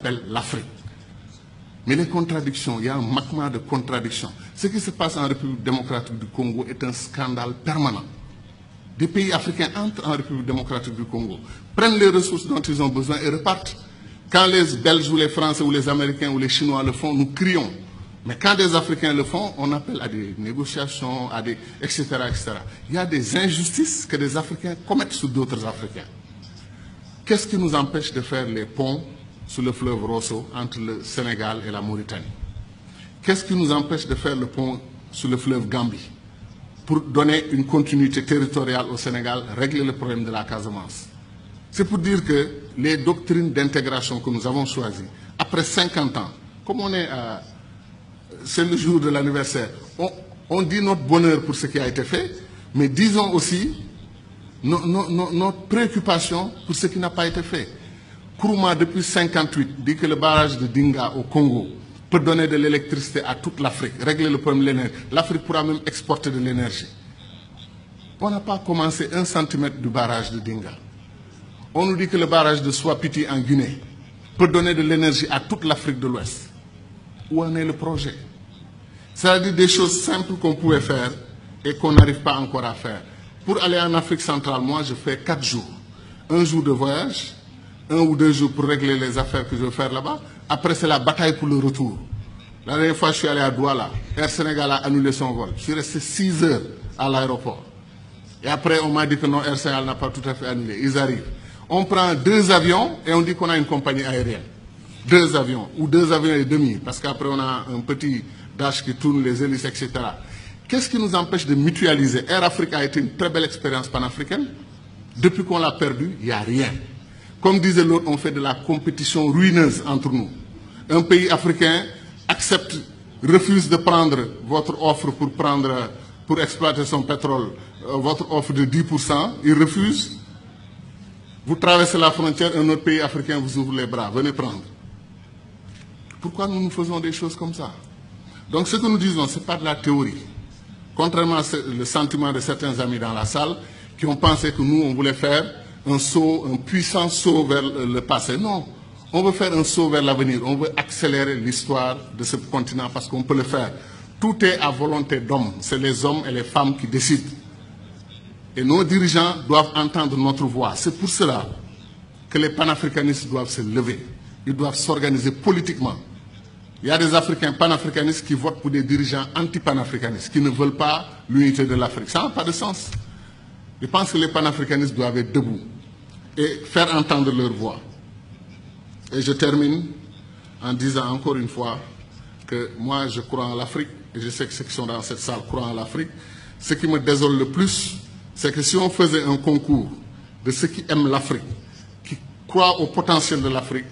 appelle l'Afrique. Mais les contradictions, il y a un magma de contradictions. Ce qui se passe en République démocratique du Congo est un scandale permanent. Des pays africains entrent en République démocratique du Congo, prennent les ressources dont ils ont besoin et repartent. Quand les Belges ou les Français ou les Américains ou les Chinois le font, nous crions. Mais quand des Africains le font, on appelle à des négociations, à des, etc., etc. Il y a des injustices que des Africains commettent sur d'autres Africains. Qu'est-ce qui nous empêche de faire les ponts sur le fleuve Rosso entre le Sénégal et la Mauritanie? Qu'est-ce qui nous empêche de faire le pont sur le fleuve Gambie pour donner une continuité territoriale au Sénégal, régler le problème de la Casamance? C'est pour dire que les doctrines d'intégration que nous avons choisies, après 50 ans, comme on est c'est le jour de l'anniversaire, on dit notre bonheur pour ce qui a été fait, mais disons aussi notre préoccupation pour ce qui n'a pas été fait. Kourouma, depuis 1958, dit que le barrage de Dinga au Congo peut donner de l'électricité à toute l'Afrique, régler le problème de l'énergie. L'Afrique pourra même exporter de l'énergie. On n'a pas commencé 1 centimètre du barrage de Dinga. On nous dit que le barrage de Swapiti en Guinée peut donner de l'énergie à toute l'Afrique de l'Ouest. Où en est le projet? C'est-à-dire des choses simples qu'on pouvait faire et qu'on n'arrive pas encore à faire. Pour aller en Afrique centrale, moi, je fais 4 jours. 1 jour de voyage, 1 ou 2 jours pour régler les affaires que je veux faire là-bas. Après, c'est la bataille pour le retour. La dernière fois, je suis allé à Douala. Air Sénégal a annulé son vol. Je suis resté 6 heures à l'aéroport. Et après, on m'a dit que non, Air Sénégal n'a pas tout à fait annulé. Ils arrivent. On prend 2 avions et on dit qu'on a une compagnie aérienne. 2 avions, ou 2 avions et demi, parce qu'après, on a un petit dash qui tourne les hélices, etc. Qu'est-ce qui nous empêche de mutualiser? Air Afrique a été une très belle expérience panafricaine. Depuis qu'on l'a perdu, il n'y a rien. Comme disait l'autre, on fait de la compétition ruineuse entre nous. Un pays africain accepte, refuse de prendre votre offre pour exploiter son pétrole, votre offre de 10%, il refuse. Vous traversez la frontière, un autre pays africain vous ouvre les bras, venez prendre. Pourquoi nous faisons des choses comme ça? Donc ce que nous disons, ce n'est pas de la théorie. Contrairement au sentiment de certains amis dans la salle qui ont pensé que nous, on voulait faire un saut, un puissant saut vers le passé. Non, on veut faire un saut vers l'avenir. On veut accélérer l'histoire de ce continent parce qu'on peut le faire. Tout est à volonté d'hommes. C'est les hommes et les femmes qui décident. Et nos dirigeants doivent entendre notre voix. C'est pour cela que les panafricanistes doivent se lever. Ils doivent s'organiser politiquement. Il y a des Africains panafricanistes qui votent pour des dirigeants anti-panafricanistes, qui ne veulent pas l'unité de l'Afrique. Ça n'a pas de sens. Je pense que les panafricanistes doivent être debout et faire entendre leur voix. Et je termine en disant encore une fois que moi, je crois en l'Afrique, et je sais que ceux qui sont dans cette salle croient en l'Afrique. Ce qui me désole le plus, c'est que si on faisait un concours de ceux qui aiment l'Afrique, qui croient au potentiel de l'Afrique,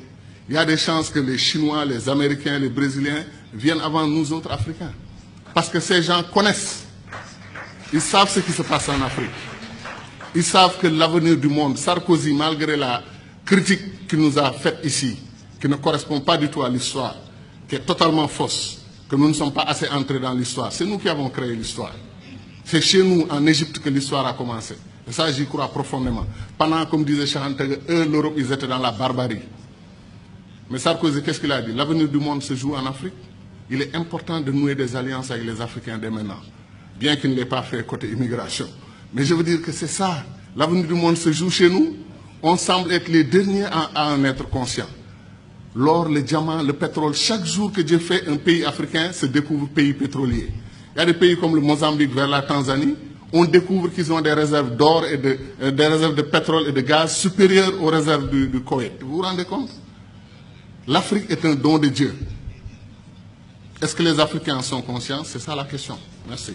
il y a des chances que les Chinois, les Américains, les Brésiliens viennent avant nous autres Africains. Parce que ces gens connaissent. Ils savent ce qui se passe en Afrique. Ils savent que l'avenir du monde, Sarkozy, malgré la critique qu'il nous a faite ici, qui ne correspond pas du tout à l'histoire, qui est totalement fausse, que nous ne sommes pas assez entrés dans l'histoire. C'est nous qui avons créé l'histoire. C'est chez nous, en Égypte, que l'histoire a commencé. Et ça, j'y crois profondément. Pendant, comme disait Chahantag, eux, l'Europe, ils étaient dans la barbarie. Mais Sarkozy, qu'est-ce qu'il a dit? L'avenir du monde se joue en Afrique. Il est important de nouer des alliances avec les Africains dès maintenant. Bien qu'il ne l'ait pas fait côté immigration. Mais je veux dire que c'est ça. L'avenir du monde se joue chez nous. On semble être les derniers à en être conscients. L'or, le diamant, le pétrole, chaque jour que Dieu fait, un pays africain se découvre pays pétrolier. Il y a des pays comme le Mozambique vers la Tanzanie. On découvre qu'ils ont des réserves d'or et des réserves de pétrole et de gaz supérieures aux réserves du Koweït. Vous vous rendez compte? L'Afrique est un don de Dieu. Est-ce que les Africains en sont conscients? C'est ça la question. Merci.